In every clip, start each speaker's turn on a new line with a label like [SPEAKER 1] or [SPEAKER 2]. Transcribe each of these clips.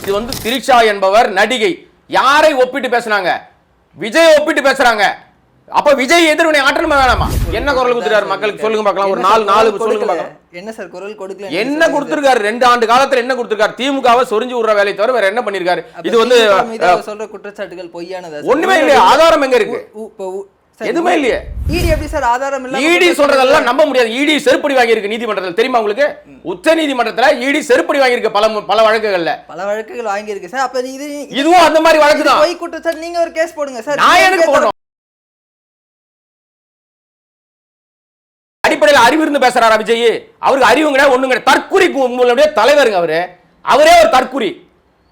[SPEAKER 1] இது வந்து திரிஷா என்பவர் நடிகை. யாரை ஒப்பிட்டு பேசுனாங்க? விஜய் ஒப்பிட்டு பேசுறாங்க. அப்ப விஜய் எதிர்வினை ஆற்றணுமா வேணாமா? என்ன குரல் கொடுத்துருக்காரு மக்களுக்கு சொல்லுங்க பார்க்கலாம். ஒரு நாலு சொல்லுங்க பார்க்கலாம்.
[SPEAKER 2] என்ன சார் குரல் கொடுக்கல?
[SPEAKER 1] என்ன கொடுத்திருக்காரு? 2 ஆண்டு காலத்துல என்ன கொடுத்திருக்காரு? திமுகவை சொரிஞ்சு விடுற வேலையை தவிர வேற என்ன பண்ணிருக்காரு? இது வந்து
[SPEAKER 2] சொல்ற குற்றச்சாட்டுகள் பொய்யானதா?
[SPEAKER 1] ஒண்ணுமே இல்லையா? ஆதாரம் எங்க இருக்கு? எதுவுமே இல்லையே.
[SPEAKER 2] ஈடி எப்படி சார் ஆதாரம் இல்ல?
[SPEAKER 1] ஈடி சொல்றதெல்லாம் நம்ப முடியாது. ஈடி செருப்படி வாங்கி இருக்கு நீதிமன்றத்தில், தெரியுமா உங்களுக்கு? உச்ச நீதிமன்றத்துல ஈடி செருப்படி வாங்கி இருக்கு பல வழக்குகள்ல.
[SPEAKER 2] பல வழக்குகள் வாங்கி இருக்கு சார். அப்ப
[SPEAKER 1] இதுவும் அந்த மாதிரி வழக்கு தான்.
[SPEAKER 2] பொய் குற்றச்சாட்டு. நீங்க ஒரு கேஸ் போடுங்க சார்.
[SPEAKER 1] நான் எனக்கு போடணும். அடிப்படையில் அறிவு இருந்து பேசுறாரா விஜய்? அவருக்கு அறிவுங்க ஒண்ணுங்க. தற்குறி உங்களுடைய தலைவருங்க அவரே ஒரு தற்குறி.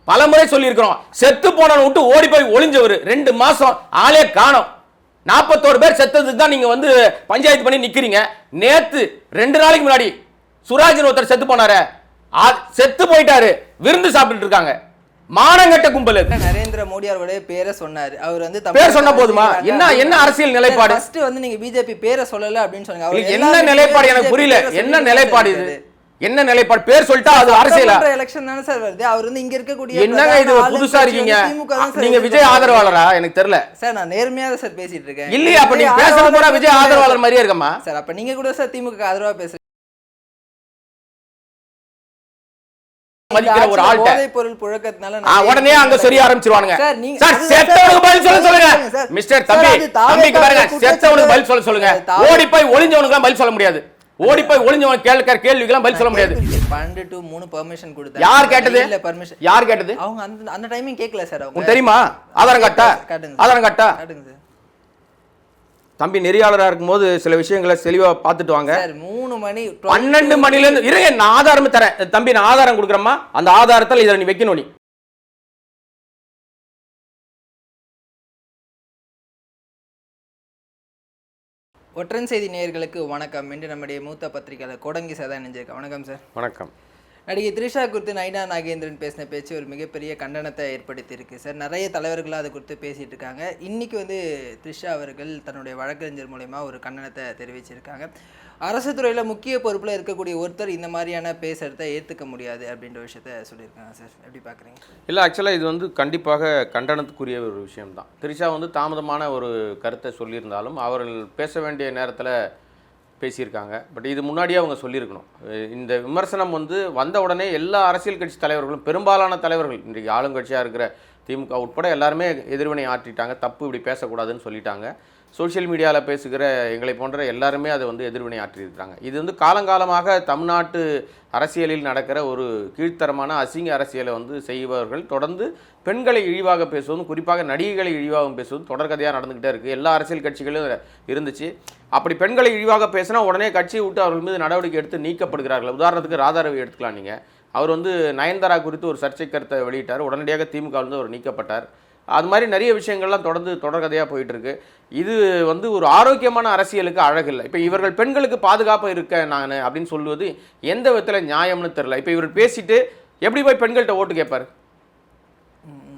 [SPEAKER 1] பலமுறை சொல்லி இருக்கிறோம். செத்து போனவன் விட்டு ஓடி போய் ஒளிஞ்சவர் 2 மாசம் ஆளே காணோம். 41 பேர் செத்ததுக்கு தான் நீங்க வந்து பஞ்சாயத்து பண்ணி நிக்கிறீங்க. நேத்து 2 நாளைக்கு முன்னாடி சுராஜன் ஒருத்தர் செத்து போனாரு. செத்து போயிட்டாரு. விருந்து சாப்பிட்டு இருக்காங்க. மானங்கட்ட கும்பல்.
[SPEAKER 2] நரேந்திர மோடி அவருடைய பேரை சொன்னாரு. அவர் வந்து
[SPEAKER 1] பேர் சொன்ன போதுமா? என்ன அரசியல் நிலைப்பாடு?
[SPEAKER 2] ஃபர்ஸ்ட் வந்து நீங்க பிஜேபி பேரை சொல்லல அப்படின்னு சொன்னாங்க.
[SPEAKER 1] என்ன நிலைப்பாடு எனக்கு புரியல. என்ன நிலைப்பாடு இது? என்ன நிலைப்பாடு? பேர் சொல்லிட்டா அது அரசியலா?
[SPEAKER 2] எலெக்ஷன் தானே சார் வருது. அவர் வந்து இங்க இருக்கக்கூடிய
[SPEAKER 1] என்னங்க இது புதுசா இருக்கீங்க? நீங்க விஜய் ஆதரவாளரா? எனக்கு தெரியல
[SPEAKER 2] சார். நான் நேர்மையா தான் சார் பேசிட்டு இருக்கேன்.
[SPEAKER 1] இல்லையா? அப்ப நீங்க பேசுறது கூட விஜய் ஆதரவாளர் மாதிரியே இருக்கமா
[SPEAKER 2] சார்? அப்ப நீங்க கூட சார் திமுக ஆதரவா பேசுறீங்க.
[SPEAKER 1] ஒரு ஆள்ட்ட
[SPEAKER 2] பொருள் புழக்கத்தினால
[SPEAKER 1] உடனே அங்க சொல்லி ஆரம்பிச்சிருவானுங்க. சார் செத்தவனுக்கு பதில் சொல்லுங்க மிஸ்டர் தம்பிக்கு பாருங்க. செத்தவனுக்கு பதில் சொல்லுங்க. ஓடி போய் ஒளிஞ்சவனுக்கு பதில் சொல்ல முடியாது. ஓடி போய் ஒளிஞ்சவன் கேள்விக்கெல்லாம் பதில் சொல்ல முடியாது.
[SPEAKER 2] 12 to 3 பெர்மிஷன் கொடுத்தாங்க.
[SPEAKER 1] யார் கேட்டது?
[SPEAKER 2] இல்ல பெர்மிஷன்
[SPEAKER 1] யார் கேட்டது?
[SPEAKER 2] அவங்க அந்த டைமிங் கேட்கல சார். அவங்க
[SPEAKER 1] தெரியுமா? ஆதாரம் காட்டா? ஆதாரம் காட்டா?
[SPEAKER 2] காட்டுங்க சார்.
[SPEAKER 1] தம்பி நெறியாளரா இருக்கும்போது சில விஷயங்களை தெளிவா பார்த்துட்டு வாங்க.
[SPEAKER 2] 3 மணி
[SPEAKER 1] 12 மணில இருந்து இருங்க. நான் ஆதாரம் தரேன் தம்பி. நான் ஆதாரம் கொடுக்குறேம்மா. அந்த ஆதாரத்தில் இதை நீ வைக்கணும். நீ
[SPEAKER 2] ஒற்றன் செய்தி நேயர்களுக்கு வணக்கம். இன்று நம்முடைய மூத்த பத்திரிகையாளர் கோடங்கி சார் தான் இணைஞ்சிருக்கேன். வணக்கம் சார்.
[SPEAKER 1] வணக்கம்.
[SPEAKER 2] நடிகை திரிஷா குறித்து நைனா நாகேந்திரன் பேசின பேச்சு ஒரு மிகப்பெரிய கண்டனத்தை ஏற்படுத்தி இருக்கு சார். நிறைய தலைவர்களாக அதை குறித்து பேசிட்டு இருக்காங்க. இன்னைக்கு வந்து திரிஷா அவர்கள் தன்னுடைய வழக்கறிஞர் மூலமா ஒரு கண்டனத்தை தெரிவிச்சிருக்காங்க. அரசு துறையில் முக்கிய பொறுப்பில் இருக்கக்கூடிய ஒருத்தர் இந்த மாதிரியான பேசுறதை ஏற்றுக்க முடியாது அப்படின்ற விஷயத்த சொல்லியிருக்காங்க சார். எப்படி பார்க்குறீங்க?
[SPEAKER 1] இல்லை, ஆக்சுவலாக இது வந்து கண்டிப்பாக கண்டனத்துக்குரிய ஒரு விஷயம்தான். திரிஷா வந்து தாமதமான ஒரு கருத்தை சொல்லியிருந்தாலும் அவர்கள் பேச வேண்டிய நேரத்தில் பேசியிருக்காங்க. பட் இது முன்னாடியே அவங்க சொல்லியிருக்கணும். இந்த விமர்சனம் வந்து வந்த உடனே எல்லா அரசியல் கட்சி தலைவர்களும், பெரும்பாலான தலைவர்கள், இன்றைக்கு ஆளுங்கட்சியாக இருக்கிற திமுக உட்பட எல்லாருமே எதிர்வினை ஆற்றிட்டாங்க. தப்பு இப்படி பேசக்கூடாதுன்னு சொல்லிட்டாங்க. சோஷியல் மீடியாவில் பேசுகிற எங்களை போன்ற எல்லாருமே அதை வந்து எதிர்வினை ஆற்றியிருக்காங்க. இது வந்து காலங்காலமாக தமிழ்நாட்டு அரசியலில் நடக்கிற ஒரு கீழ்த்தரமான அசிங்க அரசியலை வந்து செய்பவர்கள் தொடர்ந்து பெண்களை இழிவாக பேசுவதும், குறிப்பாக நடிகைகளை இழிவாக பேசுவதும் தொடர்கதையாக நடந்துக்கிட்டே இருக்குது. எல்லா அரசியல் கட்சிகளும் இருந்துச்சு. அப்படி பெண்களை இழிவாக பேசினா உடனே கட்சியை விட்டு அவர்கள் மீது நடவடிக்கை எடுத்து நீக்கப்படுகிறார்கள். உதாரணத்துக்கு ராதாரவி எடுத்துக்கலாம். நீங்கள் அவர் வந்து நயன்தாரா குறித்து ஒரு சர்ச்சை கருத்தை வெளியிட்டார். உடனடியாக திமுக வந்து அவர் நீக்கப்பட்டார். அது மாதிரி நிறைய விஷயங்கள்லாம் தொடர்ந்து தொடர்கதையாக போயிட்டுருக்கு. இது வந்து ஒரு ஆரோக்கியமான அரசியலுக்கு அழகில்லை. இப்போ இவர்கள் பெண்களுக்கு பாதுகாப்பாக இருக்க நான் அப்படின்னு சொல்லுவது எந்த விதத்தில் நியாயம்னு தெரில. இப்போ இவர் பேசிட்டு எப்படி போய் பெண்கள்கிட்ட ஓட்டு கேட்பார்?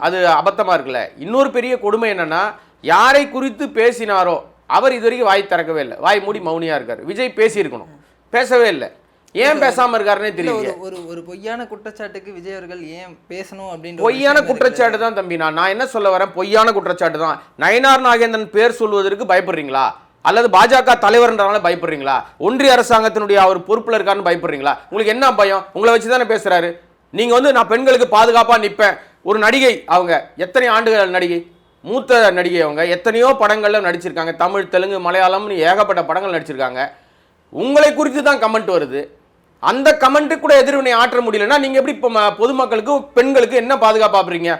[SPEAKER 1] அது அபத்தமாக இருக்குல்ல. இன்னொரு பெரிய கொடுமை என்னென்னா, யாரை குறித்து பேசினாரோ அவர் இது வரைக்கும் வாய் திறக்கவே இல்லை. வாய் மூடி மௌனியாக இருக்கார். விஜய் பேசியிருக்கணும், பேசவே இல்லை. ஏன் பேசாம இருக்காருன்னே தெரியல.
[SPEAKER 2] ஒரு பொய்யான குற்றச்சாட்டுக்கு விஜய் அவர்கள் ஏன் பேசணும் அப்படின்னு
[SPEAKER 1] பொய்யான குற்றச்சாட்டு தான் தம்பி. நான் என்ன சொல்ல வரேன், பொய்யான குற்றச்சாட்டு தான். நயினார் நாகேந்திரன் பேர் சொல்வதற்கு பயப்படுறீங்களா? அல்லது பாஜக தலைவர்ன்றனால பயப்படுறீங்களா? ஒன்றிய அரசாங்கத்தினுடைய அவர் பொறுப்புல இருக்காருன்னு பயப்படுறீங்களா? உங்களுக்கு என்ன பயம்? உங்களை வச்சு தானே பேசுறாரு. நீங்க வந்து நான் பெண்களுக்கு பாதுகாப்பா நிற்பேன். ஒரு நடிகை, அவங்க எத்தனை ஆண்டுகள் நடிகை, மூத்த நடிகை, அவங்க எத்தனையோ படங்கள்ல நடிச்சிருக்காங்க. தமிழ், தெலுங்கு, மலையாளம்னு ஏகப்பட்ட படங்கள் நடிச்சிருக்காங்க. உங்களை குறித்து தான் கமெண்ட் வருது. அந்த கமெண்ட்டுக்கு கூட எதிர்வினை ஆற்ற முடியலன்னா நீங்க எப்படி பொதுமக்களுக்கு பெண்களுக்கு என்ன பாதுகாப்பு பாக்குறீங்க?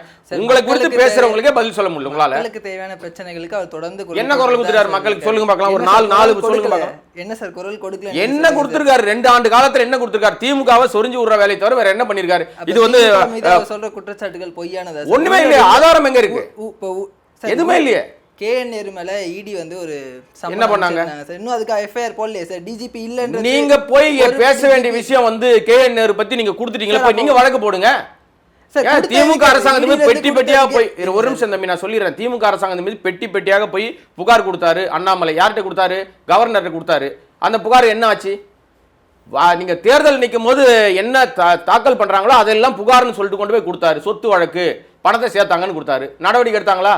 [SPEAKER 1] உங்களை குறித்து பேசுறவங்களுக்கே பதில் சொல்ல முடியல உங்களால.
[SPEAKER 2] மக்களுக்கு தேவையான பிரச்சனைகளுக்கு அவர் தொடர்ந்து
[SPEAKER 1] என்ன குரல் கொடுத்துறாரு மக்களுக்கு சொல்லுங்க பார்க்கலாம். ஒரு 4 சொல்லுங்க பார்க்கலாம்.
[SPEAKER 2] என்ன சார் குரல் கொடுக்கல?
[SPEAKER 1] என்ன கொடுத்திருக்காரு? 2 ஆண்டு காலத்துல என்ன கொடுத்திருக்காரு? திமுகவை சொரிஞ்சு விடுற வேலையை தவிர வேற என்ன பண்ணிருக்காரு? இது வந்து
[SPEAKER 2] சொல்ற குற்றச்சாட்டுகள் பொய்யானதா?
[SPEAKER 1] ஒண்ணுமே இல்லையா? ஆதாரம் எங்க இருக்கு? எதுவுமே இல்லையே.
[SPEAKER 2] கேஎன் நேரு மேல இடி வந்து ஒரு
[SPEAKER 1] என்ன பண்ணாங்க?
[SPEAKER 2] இன்னும் அதுக்கு எஃப்ஐஆர் போடலையே சார். டிஜிபி இல்லன்ற
[SPEAKER 1] நீங்க போய் பேச வேண்டிய விஷயம் வந்து கேஎன் நேரு பத்தி நீங்க கொடுத்துட்டீங்களா? போய் நீங்க வழக்கு போடுங்க. திமுக அரசாங்கத்து பெட்டி பெட்டியாக போய் ஒரு நிமிஷம் தம்பி நான் சொல்லிடுறேன். திமுக அரசாங்கத்து மீது பெட்டி பெட்டியாக போய் புகார் கொடுத்தாரு அண்ணாமலை. யார்கிட்ட கொடுத்தாரு? கவர்னர்கிட்ட கொடுத்தாரு. அந்த புகார் என்ன ஆச்சு? நீங்க தேர்தல் நிற்கும் போது என்ன தாக்கல் பண்றாங்களோ அதெல்லாம் புகார்னு சொல்லிட்டு கொண்டு போய் கொடுத்தாரு. சொத்து வழக்கு பணத்தை சேர்த்தாங்கன்னு கொடுத்தாரு. நடவடிக்கை எடுத்தாங்களா?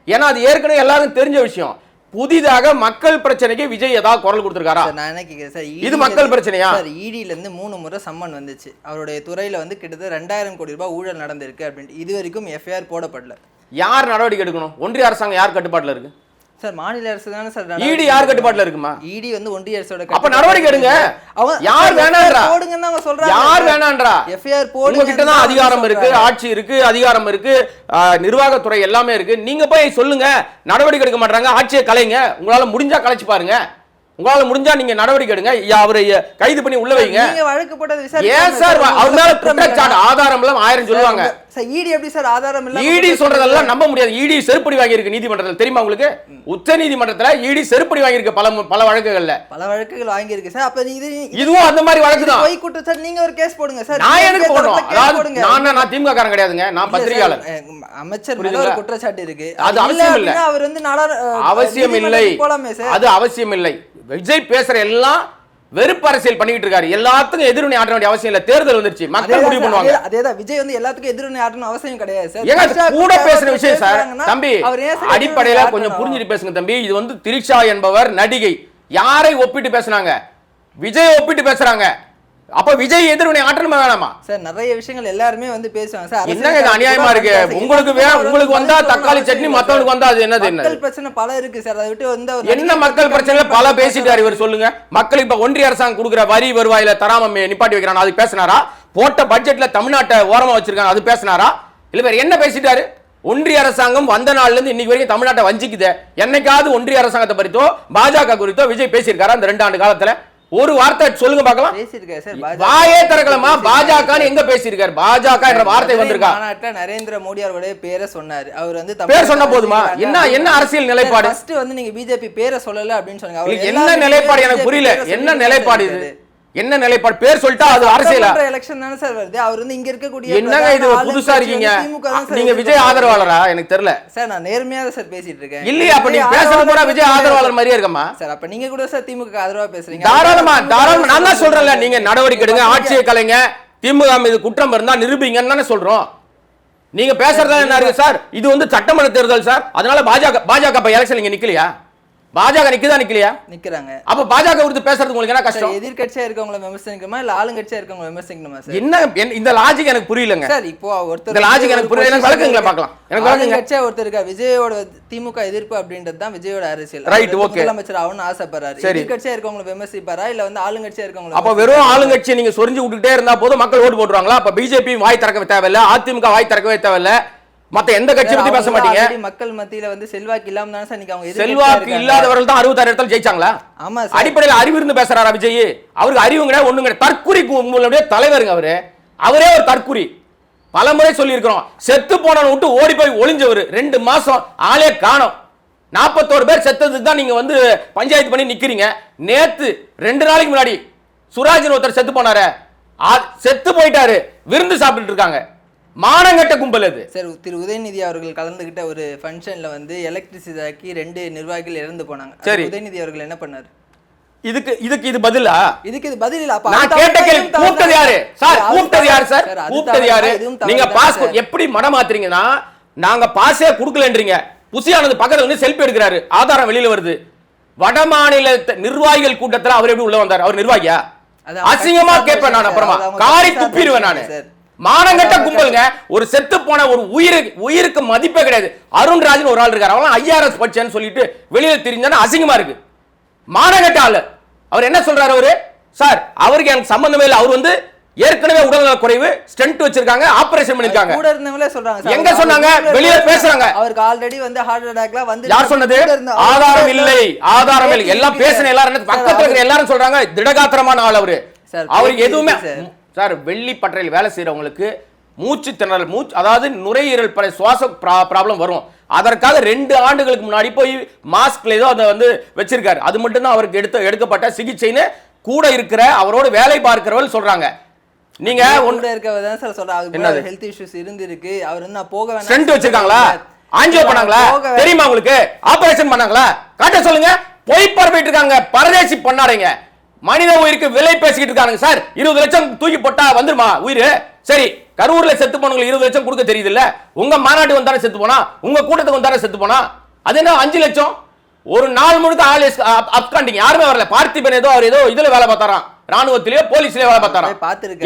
[SPEAKER 1] ஏன்னா அது ஏற்கனவே எல்லாரும் தெரிஞ்ச விஷயம். புதிதாக மக்கள் பிரச்சனைக்கு விஜய் ஏதாவது குரல் கொடுத்திருக்காரா?
[SPEAKER 2] நான் என்ன கேக்குறேன் சார்,
[SPEAKER 1] இது மக்கள் பிரச்சனையா?
[SPEAKER 2] சார் இடில இருந்து 3 முறை சம்மன் வந்துச்சு. அவருடைய துறையில வந்து கிட்டத்தட்ட 2000 கோடி ரூபாய் ஊழல் நடந்திருக்கு அப்படின்ட்டு இது வரைக்கும் எஃப்ஐஆர் போடப்படல.
[SPEAKER 1] யார் நடவடிக்கை எடுக்கணும்? ஒன்றிய அரசாங்கம் யார் கட்டுப்பாட்டுல இருக்கு?
[SPEAKER 2] சார் மாநில அரசு தானே சார்.
[SPEAKER 1] இடி யார் கட்டுப்பாட்டுல இருக்குமா?
[SPEAKER 2] இடி வந்து ஒன்றிய அரசோட.
[SPEAKER 1] அப்ப நடவடிக்கை எடுங்க. யார் வேணான்றா?
[SPEAKER 2] போடுங்கன்னு அவங்க சொல்றாங்க.
[SPEAKER 1] யார் வேணான்றா?
[SPEAKER 2] எஃப்ஐஆர் போடுங்க.
[SPEAKER 1] உங்க கிட்ட தான் அதிகாரம் இருக்கு, ஆட்சி இருக்கு, அதிகாரம் இருக்கு, நிர்வாகத்துறை எல்லாமே இருக்கு. நீங்க போய் சொல்லுங்க. நடவடிக்கை எடுக்க மாட்டாங்க. ஆட்சியை கலைங்க. உங்களால முடிஞ்சா கலைச்சு பாருங்க. உங்களால முடிஞ்சா நீங்க நடவடிக்கை எடுங்க. அவரை கைது பண்ணி உள்ள வைங்க.
[SPEAKER 2] நீங்க வழக்கு போட்டது விசாரிக்க.
[SPEAKER 1] ஏன் சார் அவர் மேல குற்றச்சாட்டு ஆதாரம் எல்லாம் 1000 சொல்லுவாங்க.
[SPEAKER 2] சார் இடி எப்படி சார் ஆதாரம் இல்ல?
[SPEAKER 1] இடி சொல்றதெல்லாம் நம்ப முடியாது. இடி செருப்படி வாங்கி இருக்கு நீதிமன்றத்தில். தெரியுமா உங்களுக்கு? உச்ச நீதிமன்றத்துல இடி செருப்படி வாங்கி இருக்கு பல வழக்குகள்ல.
[SPEAKER 2] பல வழக்குகள் வாங்கி இருக்கு சார். அப்ப
[SPEAKER 1] இதுவும் அந்த மாதிரி வழக்கு தான்.
[SPEAKER 2] போய் குற்றச்சாட்டு நீங்க ஒரு கேஸ் போடுங்க சார்.
[SPEAKER 1] நான் எனக்கு போடணும். அதாவது நான் திமுக காரன் கிடையாதுங்க. நான் பத்திரிகையாளர்.
[SPEAKER 2] அமைச்சர் மேல ஒரு குற்றச்சாட்டு இருக்கு.
[SPEAKER 1] அது அவசியம் இல்ல.
[SPEAKER 2] அவர் வந்து
[SPEAKER 1] அவசியம் இல்லை. அது அவசியம் இல்லை. விஜய் பேசுற எல்லாம் வெறுப்பு அரசியல் பண்ணிட்டு இருக்காரு. எல்லாத்துக்கும் எதிர்வினை ஆற்ற வேண்டிய அவசியம் இல்ல. தேர்தல் வந்துருச்சு, மக்கள் முடிவு பண்ணுவாங்க.
[SPEAKER 2] அதேதான் விஜய் வந்து எல்லாத்துக்கும் எதிர்வினை ஆற்றணும் அவசியம் கிடையாது சார்.
[SPEAKER 1] ஏங்க கூட பேசுற விஷயம் சார். தம்பி அடிப்படையில கொஞ்சம் புரிஞ்சுட்டு பேசுங்க தம்பி. இது வந்து திரிஷா என்பவர் நடிகை. யாரை ஒப்பிட்டு பேசுனாங்க? விஜய் ஒப்பிட்டு பேசுறாங்க. அப்ப விஜய் எதிர்வினை ஆற்றணுமா வேணாமா?
[SPEAKER 2] சார் நிறைய விஷயங்கள் எல்லாருமே வந்து பேசுவாங்க சார்.
[SPEAKER 1] என்னங்க இது அநியாயமா இருக்கு? உங்களுக்கு வந்தா தக்காளி சட்னி, மத்தவங்களுக்கு வந்தா அது என்னது? என்ன
[SPEAKER 2] மக்கள் பிரச்சனை பல இருக்கு சார். அதை விட்டு வந்து
[SPEAKER 1] என்ன மக்கள் பிரச்சனை பல பேசிட்டாரு இவர். சொல்லுங்க. மக்களுக்கு இப்ப ஒன்றிய அரசாங்கம் கொடுக்குற வரி வருவாயில தராம நிப்பாட்டி வைக்கிறான், அது பேசினாரா? போட்ட பட்ஜெட்ல தமிழ்நாட்டை ஓரமா வச்சிருக்காங்க, அது பேசினாரா? இல்ல வேற என்ன பேசிட்டாரு? ஒன்றிய அரசாங்கம் வந்த நாள்ல இருந்து இன்னைக்கு வரைக்கும் தமிழ்நாட்டை வஞ்சிக்குது. என்னைக்காவது ஒன்றிய அரசாங்கத்தை பறித்தோ பாஜக குறித்தோ விஜய் பேசியிருக்காரா? அந்த 2 ஆண்டு காலத்துல ஒரு வார்த்தை சொல்லுங்க பார்க்கலாம்.
[SPEAKER 2] பேசியிருக்காரு சார்.
[SPEAKER 1] வாயே திறக்கலமா? பாஜக எங்க பேசியிருக்காரு? பாஜக என்ற வார்த்தை வந்திருக்கா?
[SPEAKER 2] மாநாட்டுல நரேந்திர மோடி அவருடைய பேரை சொன்னாரு. அவர் வந்து
[SPEAKER 1] பேர் சொன்ன போதுமா? என்ன அரசியல் நிலைப்பாடு?
[SPEAKER 2] ஃபர்ஸ்ட் வந்து நீங்க பிஜேபி பேரை சொல்லல அப்படின்னு சொன்னாங்க.
[SPEAKER 1] என்ன நிலைப்பாடு எனக்கு புரியல. என்ன நிலைப்பாடு இது? என்ன நிலைப்பாடு? பேர் சொல்லிட்டா அது அரசியலா?
[SPEAKER 2] எலெக்ஷன் தானே சார் வருது. அவர் வந்து இங்க இருக்கக்கூடிய
[SPEAKER 1] என்னங்க இது புதுசா இருக்கீங்க? நீங்க விஜய் ஆதரவாளரா? எனக்கு தெரியல
[SPEAKER 2] சார். நான் நேர்மையா தான் சார் பேசிட்டு இருக்கேன்.
[SPEAKER 1] இல்லையா? அப்ப நீங்க பேசுறது கூட விஜய் ஆதரவாளர் மாதிரியே இருக்கமா
[SPEAKER 2] சார்? அப்ப நீங்க கூட சார் திமுக ஆதரவா பேசுறீங்க.
[SPEAKER 1] தாராளமா நான் தான் சொல்றேன்ல. நீங்க நடவடிக்கை எடுங்க, ஆட்சியை கலைங்க, திமுக மீது குற்றம் இருந்தா நிரூபிங்கன்னு தானே சொல்றோம். நீங்க பேசுறதா என்ன இருக்கு சார்? இது வந்து சட்டமன்ற தேர்தல் சார். அதனால பாஜக இப்ப எலெக்ஷன் நீங்க நிக்கலையா? பாஜக நிக்கலையா?
[SPEAKER 2] நிக்கிறாங்க.
[SPEAKER 1] அப்ப பாஜக குறித்து பேசுறது உங்களுக்கு என்ன கஷ்டம்?
[SPEAKER 2] எதிர்க்கட்சியா இருக்கவங்கள விமர்சிக்கணுமா இல்ல ஆளுங்கட்சியா இருக்கவங்கள விமர்சிக்கணுமா சார்?
[SPEAKER 1] என்ன இந்த லாஜிக் எனக்கு புரியலங்க
[SPEAKER 2] சார். இப்போ ஒருத்தர்
[SPEAKER 1] இந்த லாஜிக் எனக்கு புரியல. எனக்கு விளக்குங்களா பார்க்கலாம். எனக்கு விளக்குங்க.
[SPEAKER 2] கட்சியா ஒருத்தர் இருக்கா. விஜயோட திமுக எதிர்ப்பு அப்படின்றது தான் விஜயோட அரசியல்.
[SPEAKER 1] Right, okay.
[SPEAKER 2] முதலமைச்சர் ஆகணும்னு ஆசைப்படுறாரு. எதிர்க்கட்சியா இருக்கவங்கள விமர்சிப்பாரா இல்ல வந்து ஆளுங்கட்சியா இருக்கவங்கள?
[SPEAKER 1] அப்ப வெறும் ஆளுங்கட்சியை நீங்க சொரிஞ்சு விட்டுட்டே இருந்தா போதும், மக்கள் ஓட்டு போட்டுருவாங்களா? அப்ப பிஜேபி வாய் திறக்கவே தேவையில்ல, அதிமுக வாய் திறக்கவே தேவையில்ல, மத்த எந்த கட்சி பத்தி பேச மாட்டீங்க.
[SPEAKER 2] மக்கள் மத்தியில வந்து செல்வாக்கு இல்லாம தான சார் அவங்க
[SPEAKER 1] செல்வாக்கு இல்லாதவர்கள் தான் 66 இடத்துல ஜெயிச்சாங்களா?
[SPEAKER 2] ஆமா சார்.
[SPEAKER 1] அடிப்படையில் அறிவு இருந்து பேசுறாரா விஜய்? அவருக்கு அறிவு கிடையாது, ஒண்ணும் கிடையாது. தற்குறி உங்களுடைய தலைவருங்க அவரே ஒரு தற்குறி. பலமுறை சொல்லி இருக்கிறோம். செத்து போனவனை விட்டு ஓடி போய் ஒளிஞ்சவர் 2 மாசம் ஆளே காணோம். 41 பேர் செத்ததுக்கு தான் நீங்க வந்து பஞ்சாயத்து பண்ணி நிக்கிறீங்க. நேத்து 2 நாளைக்கு முன்னாடி சுராஜன் ஒருத்தர் செத்து போனாரு. செத்து போயிட்டாரு. விருந்து சாப்பிட்டு இருக்காங்க. மானங்கட்ட கும்பல் அது
[SPEAKER 2] சார். திரு உதயநிதி அவர்கள் கலந்துகிட்ட ஒரு ஃபங்க்ஷன்ல வந்து எலக்ட்ரிசிட்டி 2 நிர்வாகிகள் இறந்து போனாங்க. சரி, உதயநிதி அவர்கள் என்ன பண்ணாரு?
[SPEAKER 1] இதுக்கு இது பதிலா?
[SPEAKER 2] இதுக்கு இது பதில் இல்ல. அப்ப
[SPEAKER 1] நான் கேட்ட கேள்வி கூப்பிட்டது யாரு சார்? கூப்பிட்டது யாரு சார்? கூப்பிட்டது யாரு? நீங்க பாஸ்போர்ட் எப்படி மடமாத்துறீங்கன்னா, நாங்க பாஸே கொடுக்கலன்றீங்க. புசியானது பக்கத்துல வந்து செல்ஃபி எடுக்கிறாரு, ஆதாரம் வெளியில வருது. வடமாநில நிர்வாகிகள் கூட்டத்துல அவர் எப்படி உள்ள வந்தார்? அவர் நிர்வாகியா? அசிங்கமா கேட்பேன் நான். அப்புறமா காரி துப்பிடுவேன் நானு. மானங்கட்ட கும்பலுங்க. ஒரு செத்து போன ஒரு உயிருக்கு மதிப்பே கிடையாது. அருண்ராஜன் ஒரு ஆள் இருக்காரு. அவன் IRS படிச்சேன்னு சொல்லிட்டு வெளியில தெரிஞ்சானே அசிங்கமா இருக்கு. மானங்கட்ட ஆளு. அவர் என்ன சொல்றாரு? அவரு சார் அவருக்கு எனக்கு சம்பந்தமே இல்லை. அவர் வந்து ஏற்கனவே உடல்நல குறைவு, ஸ்டென்ட் வச்சிருக்காங்க, ஆபரேஷன் பண்ணிருக்காங்க.
[SPEAKER 2] கூட இருந்தவங்களே சொல்றாங்க.
[SPEAKER 1] எங்க சொன்னாங்க? வெளியில பேசுறாங்க.
[SPEAKER 2] அவருக்கு ஆல்ரெடி வந்து ஹார்ட் அட்டாக்ல வந்து.
[SPEAKER 1] யார் சொன்னது? ஆதாரம் இல்லை, ஆதாரம் இல்லை. எல்லாம் பேசின எல்லாரும் பக்கத்துல இருக்கிற எல்லாரும் சொல்றாங்க திடகாத்திரமான ஆள் அவரு. அவருக்கு எதுவுமே சார் வெள்ளி பட்டறையில் வேலை செய்யறவங்களுக்கு மூச்சு திணறல், அதாவது நுரையீரல் சுவாச ப்ராப்ளம் வரும். அதற்காக 2 ஆண்டுகளுக்கு முன்னாடி போய் மாஸ்க்ல ஏதோ அதை வந்து வச்சிருக்காரு. அது மட்டும் தான் அவருக்கு எடுக்கப்பட்ட சிகிச்சைன்னு கூட இருக்கிற அவரோட வேலை பார்க்கிறவர்கள் சொல்றாங்க. நீங்க
[SPEAKER 2] ஒன்று இருக்கவங்க தான் சார் சொல்றாங்க. ஹெல்த் இஷ்யூஸ் இருக்கு. அவர் வந்து போக வேணாம்.
[SPEAKER 1] ஸ்டென்ட் வச்சிருக்காங்களா? ஆஞ்சியோ பண்ணாங்களா? தெரியுமா உங்களுக்கு? ஆபரேஷன் பண்ணாங்களா? காட்ட சொல்லுங்க. போய் பரப்பிட்டு இருக்காங்க பரதேசி பண்ணாதீங்க. மனித உயிருக்கு விலை பேசிக்கிட்டு இருக்காங்க சார். 20 லட்சம் தூக்கி போட்டா வந்துருமா உயிர்? சரி, கரூர்ல செத்து போனவங்களுக்கு 20 லட்சம் கொடுக்க தெரியுது இல்ல? உங்க மாநாட்டுக்கு வந்தானே செத்து போனா, உங்க கூட்டத்துக்கு வந்தானே செத்து போனா. அது என்ன 5 லட்சம்? ஒரு நாள் முழுக்க ஆள் அப்காண்டிங், யாருமே வரல. பார்த்திபன் அவர் ஏதோ இதுல வேலை பார்த்தாராம், ராணுவத்திலேயோ போலீஸ்லயோ வேலை பார்த்தாராம்.